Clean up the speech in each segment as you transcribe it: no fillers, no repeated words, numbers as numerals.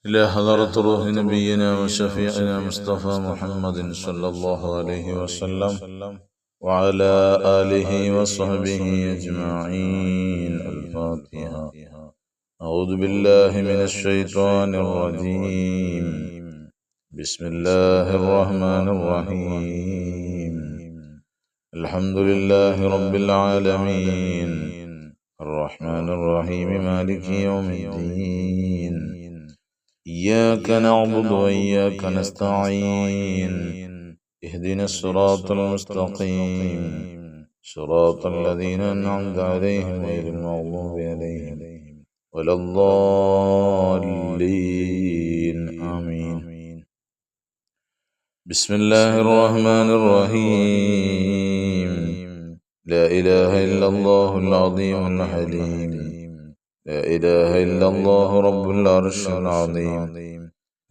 إلى حضرة روح نبينا وشفيعنا مصطفى محمد صلى الله عليه وسلم وعلى آله وصحبه أجمعين. الفاتحة. أعوذ بالله من الشيطان الرجيم. بسم الله الرحمن الرحيم. الحمد لله رب العالمين الرحمن الرحيم مالك يوم الدين. إياك نعبد وإياك نستعين. اهدنا الصراط المستقيم صراط الذين أنعمت عليهم غير المغضوب عليهم ولا الضالين. آمين. بسم الله الرحمن الرحيم. لا إله إلا الله العظيم الحليم. لا إله إلا الله رب العرش العظيم.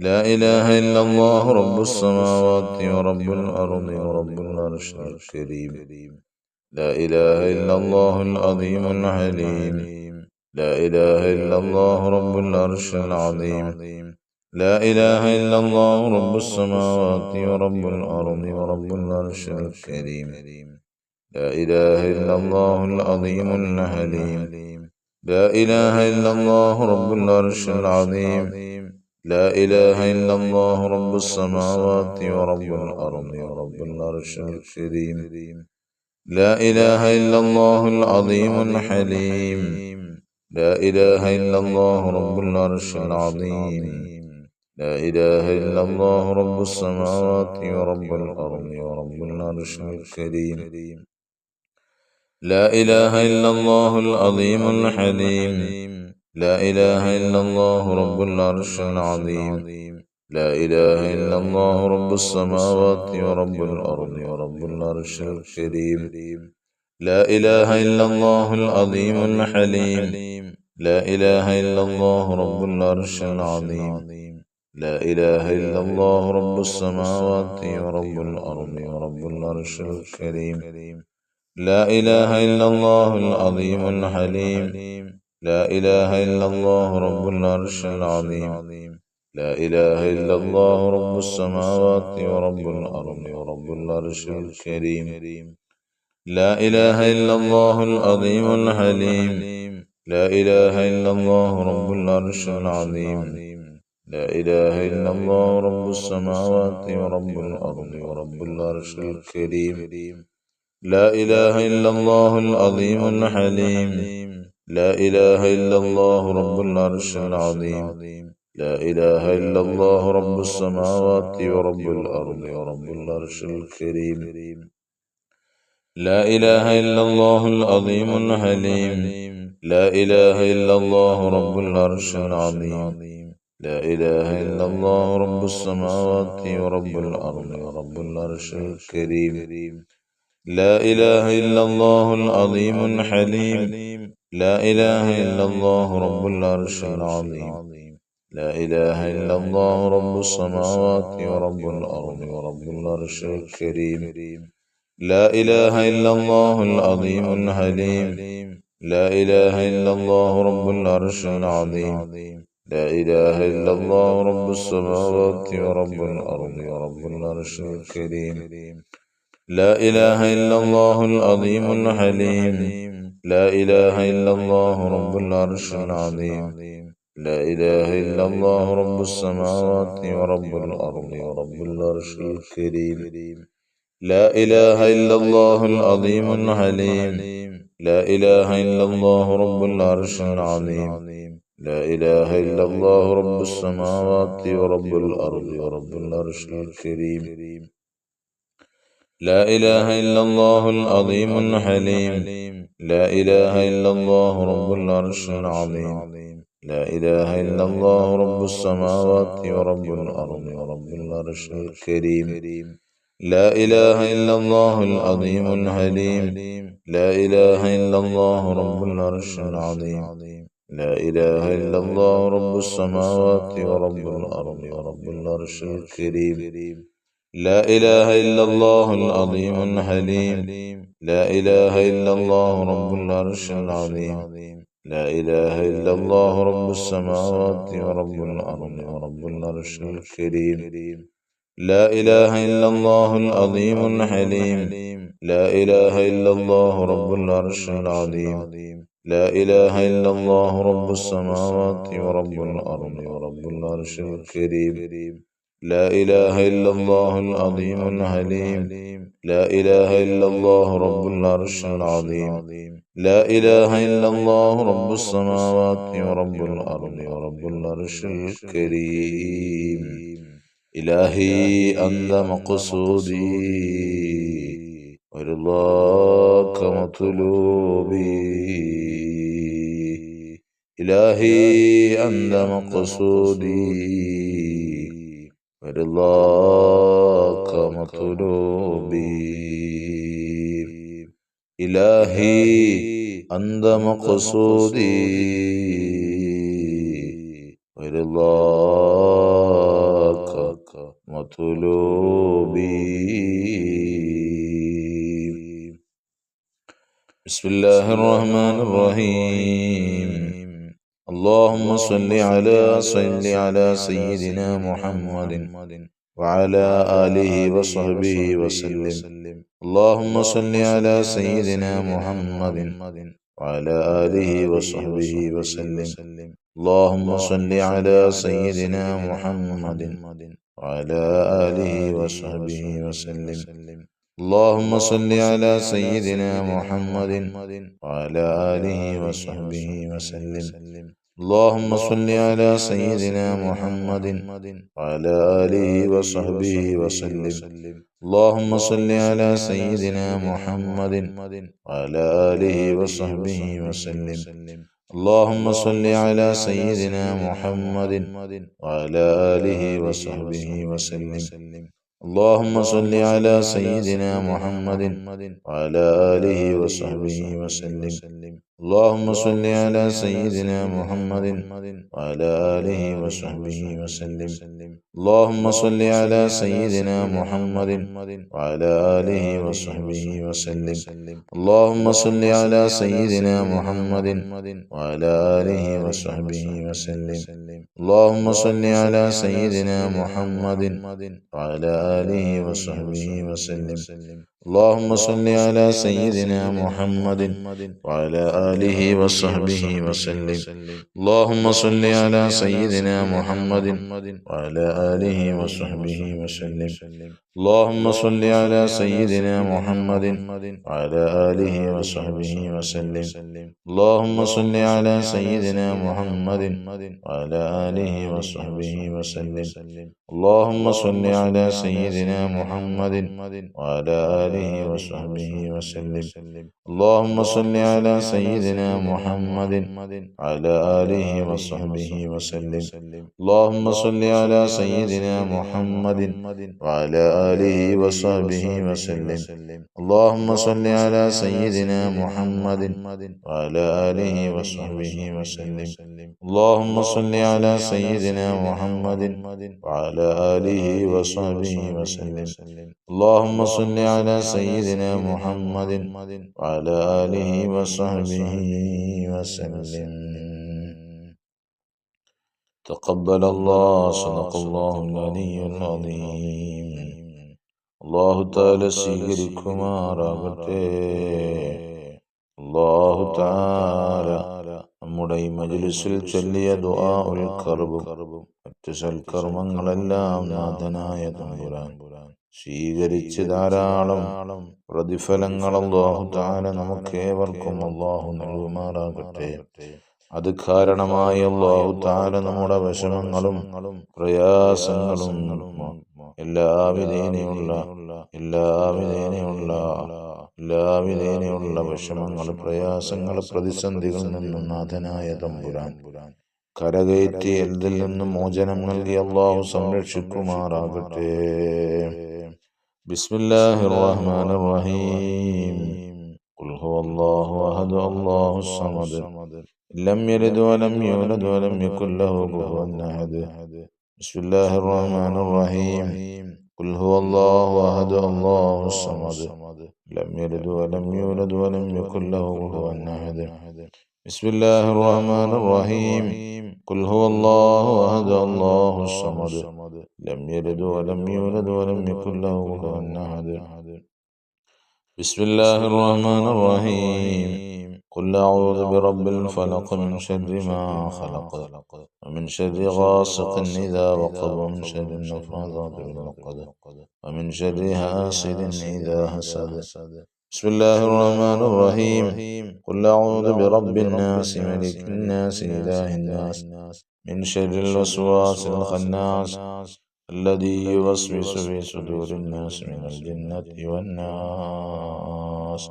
لا إله إلا الله رب السماوات ورب الأرض ورب العرش الكريم. لا إله إلا الله العظيم الحليم. لا إله إلا الله رب العرش العظيم. لا إله إلا الله رب السماوات ورب الأرض ورب العرش الكريم. لا إله إلا الله العظيم الحليم. لا إله إلا الله رب العرش العظيم. لا إله إلا الله رب السماوات ورب الأرض ورب العرش الكريم. لا إله إلا الله العظيم الحليم. لا إله إلا الله رب العرش العظيم. لا إله إلا الله رب السماوات ورب الأرض ورب العرش الكريم. لا إله إلا الله العظيم الحليم. لا إله إلا الله رب العرش العظيم. لا إله إلا الله رب السماوات ورب الأرض ورب العرش الكريم. لا إله إلا الله العظيم الحليم. لا إله إلا الله رب العرش العظيم. لا إله إلا الله رب السماوات ورب الأرض ورب العرش الكريم. لا إله إلا الله العظيم الحليم. لا إله إلا الله رب العرش العظيم. لا إله إلا الله رب السماوات ورب الأرض ورب العرش الكريم. لا إله إلا الله العظيم الحليم. لا إله إلا الله رب العرش العظيم. لا إله إلا الله رب السماوات ورب الأرض ورب العرش الكريم. لا إله إلا الله العظيم الحليم. لا إله إلا الله رب العرش العظيم. لا إله إلا الله رب السماوات ورب الأرض ورب العرش الكريم. لا إله إلا الله العظيم الحليم. لا إله إلا الله رب العرش العظيم. لا إله إلا الله رب السماوات ورب الأرض ورب العرش الكريم. لا إله إلا الله العظيم الحليم. لا إله إلا الله رب العرش العظيم. لا إله إلا الله رب السماوات ورب الأرض ورب العرش الكريم. لا إله إلا الله العظيم الحليم. لا إله إلا الله رب العرش العظيم. لا إله إلا الله رب السماوات ورب الأرض ورب العرش الكريم. لا إله إلا الله العظيم الحليم. لا إله إلا الله رب العرش العظيم. لا إله إلا الله رب السماوات ورب الأرض ورب العرش الكريم. لا إله إلا الله العظيم الحليم. لا إله إلا الله رب العرش العظيم. لا إله إلا الله رب السماوات ورب الأرض ورب العرش الكريم. لا إله إلا الله العظيم الحليم. لا إله إلا الله رب العرش العظيم. لا إله إلا الله رب السماوات ورب الأرض ورب العرش الكريم. لا إله إلا الله العظيم الحليم. لا إله إلا الله رب العرش العظيم. لا إله إلا الله رب السماوات ورب الأرض ورب العرش الكريم. لا إله إلا الله العظيم الحليم. لا إله إلا الله رب العرش العظيم. لا إله إلا الله رب السماوات ورب الأرض ورب العرش الكريم. لا إله إلا الله العظيم الحليم. لا إله إلا الله رب العرش العظيم. لا إله إلا الله رب السماوات ورب الأرض ورب العرش الكريم. لا إله إلا الله العظيم الحليم. لا إله إلا الله رب العرش العظيم. لا إله إلا الله رب السماوات ورب الأرض ورب العرش الكريم. إلهي أنت مقصودي ورضاك مطلوبي. إلهي أنت مقصودي ورضاك مطلوبي. إلهي أنت مقصودي ورضاك مطلوبي. بسم الله الرحمن الرحيم. اللهم صل على سيدنا محمد وعلى آله وصحبه وسلم. اللهم صل على سيدنا محمد وعلى آله وصحبه وسلم. اللهم صل على سيدنا محمد وعلى آله وصحبه وسلم. اللهم صل على سيدنا محمد وعلى آله وصحبه وسلم. اللهم صل على سيدنا محمد وعلى آله وصحبه وسلم. اللهم صل على سيدنا محمد وعلى آله وصحبه وسلم. اللهم صل على سيدنا محمد وعلى آله وصحبه وسلم. اللهم صل على سيدنا محمد وعلى آله وصحبه وسلم. اللهم صل على سيدنا محمد وعلى آله وصحبه وسلم. اللهم صل على سيدنا محمد وعلى آله وصحبه وسلم. اللهم صل على سيدنا محمد وعلى آله وصحبه وسلم. اللهم صل على سيدنا محمد وعلى آله وصحبه وسلم. اللهم صل على سيدنا محمد وعلى آله وصحبه وسلم. اللهم صل على سيدنا محمد وعلى آله وصحبه وسلم. اللهم صل على سيدنا محمد وعلى آله وصحبه وسلم. اللهم صل على سيدنا محمد وعلى آله وصحبه وسلم. اللهم صل على سيدنا محمد وعلى آله وصحبه وسلم. اللهم صل على سيدنا محمد وعلى آله وصحبه وسلم. اللهم صل على سيدنا محمد وعلى آله وصحبه وسلم. اللهم صل على سيدنا محمد وعلى آله وصحبه وسلم. اللهم صل على سيدنا محمد وعلى آله وصحبه وسلم. اللهم صل على سيدنا محمد وعلى آله وصحبه وسلم. تقبل الله. صدق الله العلي العظيم. അല്ലാഹു തആല സ്വീകരിക്കുമാറാകട്ടെ. അല്ലാഹു തആല നമ്മുടെ ഈ മജ്ലിസിൽ ചൊല്ലിയ ദുആഉൽ കർബും മറ്റു സൽക്കർമ്മങ്ങളെല്ലാം നാഥനായ തമ്പുരാൻ സ്വീകരിച്ച് ധാരാളം പ്രതിഫലങ്ങൾ അല്ലാഹു തആല നമുക്കേവർക്കും അല്ലാഹു നൽകുമാറാകട്ടെ. അത് കാരണമായി അല്ലാഹു തആല നമ്മുടെ വിഷമങ്ങളും പ്രയാസങ്ങളും എല്ലാവിധേനയുള്ള വിഷമങ്ങൾ, പ്രയാസങ്ങൾ, പ്രതിസന്ധികളിൽ നിന്നും നാഥനായ തമ്പുരാൻ കരകയറ്റി എന്തിൽ നിന്നും മോചനം നൽകി അല്ലാഹു സംരക്ഷിക്കുമാറാകട്ടെ. ബിസ്മില്ലാഹിർ റഹ്മാനിർ റഹീം. ഖുൽ ഹുവല്ലാഹു അഹദ് അല്ലാഹുസ് സമദ് ലം യലിദ് വലം യൂലദ് വലം യകുൽ ലഹു കുഫുവൻ അഹദ്. ബിസ്മില്ലാഹിർ റഹ്മാനിർ റഹീം. ഖുൽ ഹുവല്ലാഹു അഹദ് അല്ലാഹുസ് സമദ് ലം യലിദ് വലം യൂലദ് വലം യകുൽ ലഹു കുഫുവൻ അഹദ്. بسم الله الرحمن الرحيم قل هو الله أحد الله الصمد لم يلد ولم يولد ولم يكن له كفوا أحد بسم الله الرحمن الرحيم قل أعوذ برب الفلق من شر ما خلق ومن شر غاسق إذا وقب ومن شر النفاثات في العقد ومن شر حاسد إذا حسد بسم الله الرحمن الرحيم قل أعوذ برب الناس ملك الناس إله الناس من شر الوسواس الخناس الذي يوسوس في صدور الناس من الجنة والناس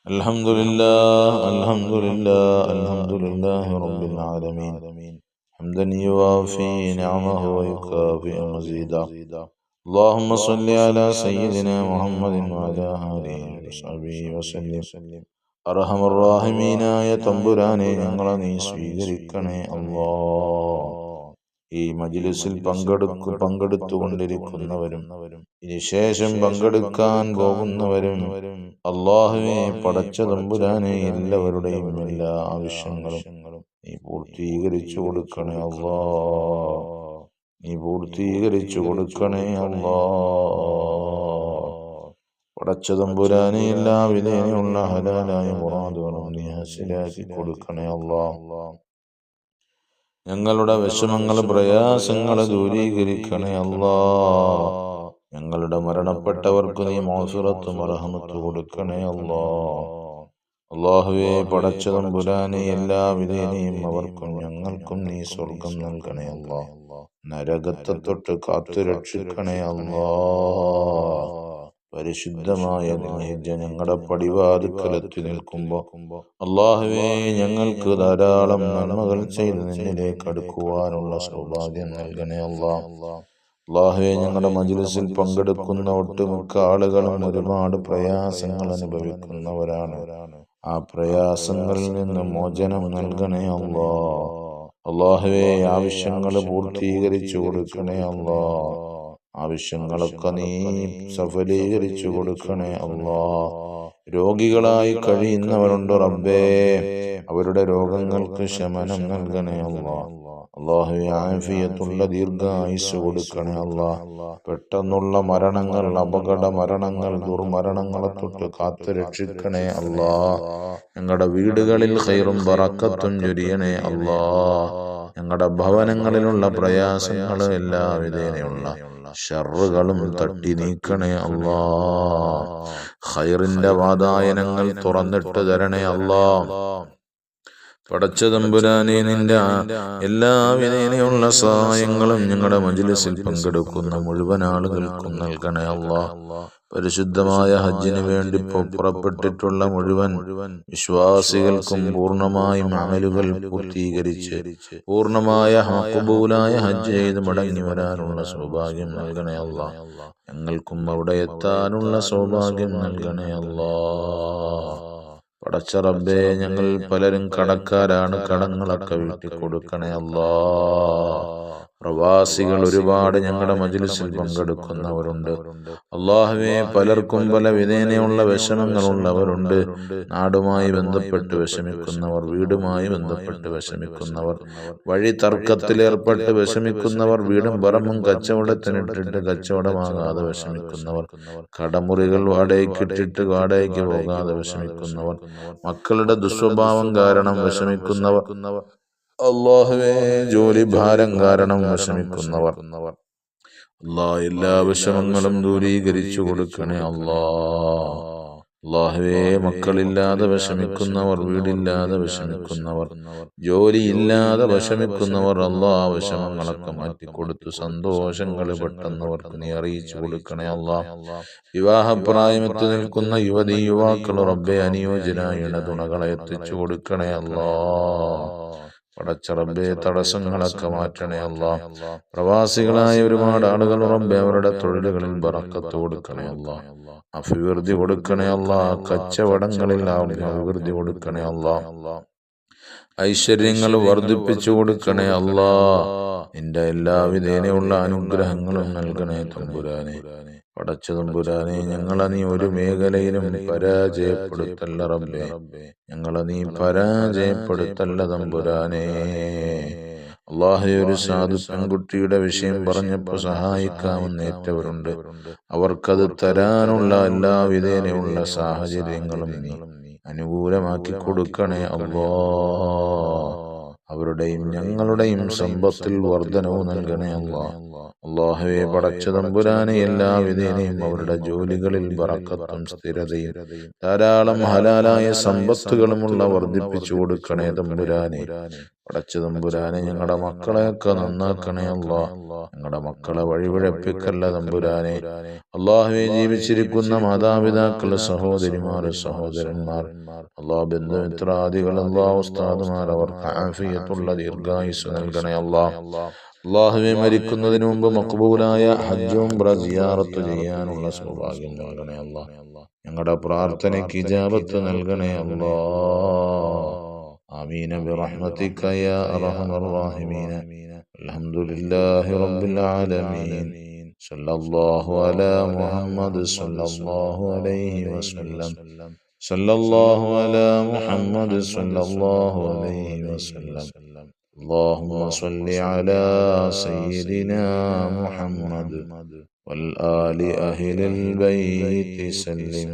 الحمد لله الحمد لله الحمد لله رب العالمين حمدا يوافي نعمه ويكافئ مزيدا اللهم صل على سيدنا محمد وعلى آله وصحبه وسلم അർഹമ റഹീമീനായ തമ്പുരാനെ ഞങ്ങളെ നീ സ്വീകരിക്കണേ അല്ലാഹ്. ഈ മജ്ലിസിൽ പങ്കെടുത്തുകൊണ്ടിരിക്കുന്നവരും ഇനി ശേഷം പങ്കെടുക്കാൻ പോകുന്നവരും അല്ലാഹുവേ പടച്ച തമ്പുരാനെ എല്ലാവരുടെയും എല്ലാ ആവശ്യങ്ങളും നീ പൂർത്തീകരിച്ചു കൊടുക്കണേ അല്ലാഹ്. നീ പൂർത്തീകരിച്ചു കൊടുക്കണേ അല്ലാഹ്. പടച്ച തമ്പുരാനെ എല്ലാ വിധേനയുള്ള ഹലാലായ മുറാദുകളും നീ ഹാസിലാക്കി കൊടുക്കണേ അല്ലാഹ്. ഞങ്ങളുടെ വിഷമങ്ങൾ പ്രയാസങ്ങൾ ദൂരീകരിക്കണേ അല്ലാഹ്. ഞങ്ങളുടെ മരണപ്പെട്ടവർക്ക് നീ മഗ്ഫിറത്തും റഹ്മത്തും കൊടുക്കണേ അല്ലാഹ്. അല്ലാഹുവേ പടച്ച തമ്പുരാനെ എല്ലാ വിധേനയും അവർക്കും ഞങ്ങൾക്കും നീ സ്വർഗം നൽകണേ അല്ലാഹ്. നരകത്തെ തൊട്ട് കാത്തു രക്ഷിക്കണേ അല്ലാഹ്. പരിശുദ്ധമായ ദിൽഹിജ്ജ ഞങ്ങളുടെ പടിവാതിക്കലെത്തി നിൽക്കുമ്പോ അല്ലാഹുവേ ഞങ്ങൾക്ക് ധാരാളം നന്മകൾ ചെയ്ത് നിന്നിലേക്ക് അടുക്കുവാനുള്ള സൗഭാഗ്യം നൽകണേ അല്ലാഹ്. അല്ലാഹുവേ ഞങ്ങളുടെ മജ്ലിസിൽ പങ്കെടുക്കുന്ന ഒട്ടുമിക്ക ആളുകളും ഒരുപാട് പ്രയാസങ്ങൾ അനുഭവിക്കുന്നവരാണ്. ആ പ്രയാസങ്ങളിൽ നിന്ന് മോചനം നൽകണേ അല്ലാഹ്. അല്ലാഹുവേ ആവശ്യങ്ങൾ പൂർത്തീകരിച്ചു കൊടുക്കണേ അല്ലാഹ്. ആവശ്യങ്ങളൊക്കെ നീ സഫലീകരിച്ചു കൊടുക്കണേ അല്ലാഹ്. രോഗികളായി കഴിയുന്നവരുണ്ട് റബ്ബേ, അവരുടെ രോഗങ്ങൾക്ക് ശമനം നൽകണേ അല്ലാഹ്. അല്ലാഹുവേ ആഫിയത്തുള്ള ദീർഘായുസ്സ് കൊടുക്കണേ അല്ലാഹ്. പെട്ടെന്നുള്ള മരണങ്ങൾ, അപകട മരണങ്ങൾ, ദുർമരണങ്ങളെ തൊട്ട് കാത്തു രക്ഷിക്കണേ അല്ലാഹ്. ഞങ്ങളുടെ വീടുകളിൽ ഖൈറും ബറക്കത്തും ചൊരിയണേ അല്ലാഹ്. ഞങ്ങളുടെ ഭവനങ്ങളിലുള്ള പ്രയാസങ്ങൾ എല്ലാ വിധേനയുള്ള ഷർറുകളും തട്ടി നീക്കണേ അല്ലാഹ്. ഖൈറിന്റെ വാതായനങ്ങൾ തുറന്നിട്ട് തരണേ അല്ലാഹ്. പടച്ച തമ്പുരാനെ നിന്റെ എല്ലാ വിധേനയുള്ള സഹായങ്ങളും ഞങ്ങളുടെ മജ്ലിസിൽ പങ്കെടുക്കുന്ന മുഴുവൻ ആളുകൾക്കും നൽകണേ അല്ലാഹ്. പരിശുദ്ധമായ ഹജ്ജിന് വേണ്ടി പുറപ്പെട്ടിട്ടുള്ള മുഴുവൻ വിശ്വാസികൾക്കും പൂർണ്ണമായും അമലുകൾ പൂർത്തീകരിച്ച് പൂർണ്ണമായ മഖ്ബൂലായ ഹജ്ജ് ചെയ്ത് മടങ്ങി വരാനുള്ള സൗഭാഗ്യം നൽകണേ അല്ലാഹ്. ഞങ്ങൾക്കും അവിടെ എത്താനുള്ള സൗഭാഗ്യം നൽകണേ അല്ലാഹ്. പടച്ച റബ്ബേ ഞങ്ങൾ പലരും കടക്കാരാണ്, കടങ്ങളൊക്കെ വീട്ടി കൊടുക്കണേ അല്ലാഹ്. പ്രവാസികൾ ഒരുപാട് ഞങ്ങളുടെ മജ്ലിസിൽ പങ്കെടുക്കുന്നവരുണ്ട്. അല്ലാഹുവേ പലർക്കും പല വിധേനയുള്ള വിഷമങ്ങളുള്ളവരുണ്ട്. നാടുമായി ബന്ധപ്പെട്ട് വിഷമിക്കുന്നവർ, വീടുമായി ബന്ധപ്പെട്ട് വിഷമിക്കുന്നവർ, വഴി തർക്കത്തിലേർപ്പെട്ട് വിഷമിക്കുന്നവർ, വീടും പറമ്പും കച്ചവടത്തിനിട്ടിട്ട് കച്ചവടമാകാതെ വിഷമിക്കുന്നവർ, കടമുറികൾ വാടകയ്ക്കിട്ടിട്ട് വാടകയ്ക്ക് പോകാതെ വിഷമിക്കുന്നവർ, മക്കളുടെ ദുസ്വഭാവം കാരണം വിഷമിക്കുന്നവർ, അല്ലാഹുവേ ജോലി ഭാരം കാരണം വിഷമിക്കുന്നവർ, അല്ലാഹ് എല്ലാ വിഷമങ്ങളും ദൂരീകരിച്ചു കൊടുക്കണേ അല്ലാഹ്. അല്ലാഹുവേ മക്കളില്ലാതെ വിഷമിക്കുന്നവർ, വീടില്ലാതെ വിഷമിക്കുന്നവർ, ജോലിയില്ലാതെ വിഷമിക്കുന്നവർ, അല്ലാഹ് വിഷമങ്ങളൊക്കെ മാറ്റിക്കൊടുത്തു സന്തോഷങ്ങൾ പെട്ടെന്നവർക്ക് നീ അറിയിച്ചു കൊടുക്കണേ അല്ലാഹ്. വിവാഹപ്രായമെത്തി നിൽക്കുന്ന യുവതി യുവാക്കൾ റബ്ബേ അനുയോജ്യനായ തുണകളെ എത്തിച്ചു കൊടുക്കണേ അല്ലാഹ്. പടച്ച റബ്ബേ തടസ്സങ്ങളൊക്കെ മാറ്റണേ അല്ലാഹ്. പ്രവാസികളായ ഒരുപാട് ആളുകൾ റബ്ബേ അവരുടെ തൊഴിലുകളിൽ ബറക്കത്ത് കൊടുക്കണേ അല്ലാഹ്. അഭിവൃദ്ധി കൊടുക്കണേ അല്ലാഹ്. കച്ചവടങ്ങളിൽ അഭിവൃദ്ധി കൊടുക്കണേ അല്ലാഹ്. ഐശ്വര്യങ്ങൾ വർദ്ധിപ്പിച്ചു കൊടുക്കണേ അല്ലാഹ്. നിന്റെ എല്ലാ വിധേനയുള്ള അനുഗ്രഹങ്ങളും നൽകണേ തമ്പുരാനെ. പടച്ച തമ്പുരാനെ, ഞങ്ങളെ നീ ഒരു മേഖലയിലും പരാജയപ്പെടുത്തല്ല റബ്ബേ. ഞങ്ങളെ നീ പരാജയപ്പെടുത്തല്ല തമ്പുരാനെ. അള്ളാഹുവേ, ഒരു സാധു പെൺകുട്ടിയുടെ വിഷയം പറഞ്ഞപ്പോൾ സഹായിക്കാമെന്നേറ്റവരുണ്ട്. അവർക്കത് തരാനുള്ള എല്ലാവിധേനയുള്ള സാഹചര്യങ്ങളും നീ അനുകൂലമാക്കി കൊടുക്കണേ അല്ലാ. അവരുടെയും ഞങ്ങളുടെയും സമ്പത്തിൽ വർധനവ് നൽകണേ അല്ലാ. അല്ലാഹുവേ, പടച്ച തമ്പുരാനെ, എല്ലാവിധേനയും അവരുടെ ജോലികളിൽ ബറക്കത്തും സ്ഥിരതയും ധാരാളം ഹലാലായ സമ്പത്തുകളുമുള്ള വർദ്ധിപ്പിച്ചു കൊടുക്കണേ തമ്പുരാനെ. പടച്ച തമ്പുരാനെ, ഞങ്ങളുടെ മക്കളെയൊക്കെ നന്നാക്കണേ അല്ലാ. ഞങ്ങളുടെ മക്കളെ വഴിപിഴപ്പിക്കല്ല തമ്പുരാനെ. അല്ലാഹുവേ, ജീവിച്ചിരിക്കുന്ന മാതാപിതാക്കൾ, സഹോദരിമാർ, സഹോദരന്മാർ, അല്ലാഹ് ബന്ധുമിത്രാദികൾ, അല്ലാഹ് ഉസ്താദുമാർ, അവർക്ക് ആഫിയത്തുള്ള ദീർഘായുസ് നൽകണേ അല്ലാ. അല്ലാഹുവേ, മരിക്കുന്നതിന് മുമ്പ് മഖ്ബൂലായ ഹജ്ജ് ഉംറ സിയാറത്ത് ചെയ്യാനുള്ള സൗഭാഗ്യം നൽകണേ അല്ലാ. ഞങ്ങളുടെ പ്രാർത്ഥനയ്ക്ക് ഇജാബത്ത് നൽകണേ അല്ലാ. ആമീൻ ബിറഹ്മതിക യാ അർഹമർ റഹീമീൻ. അൽഹംദുലില്ലാഹി റബ്ബിൽ ആലമീൻ. സല്ലല്ലാഹു അലാ മുഹമ്മദ് സല്ലല്ലാഹു അലൈഹി വസല്ലം. സല്ലല്ലാഹു അലാ മുഹമ്മദ് സല്ലല്ലാഹു അലൈഹി വസല്ലം. اللهم صل على سيدنا محمد والآل أهل البيت سلم.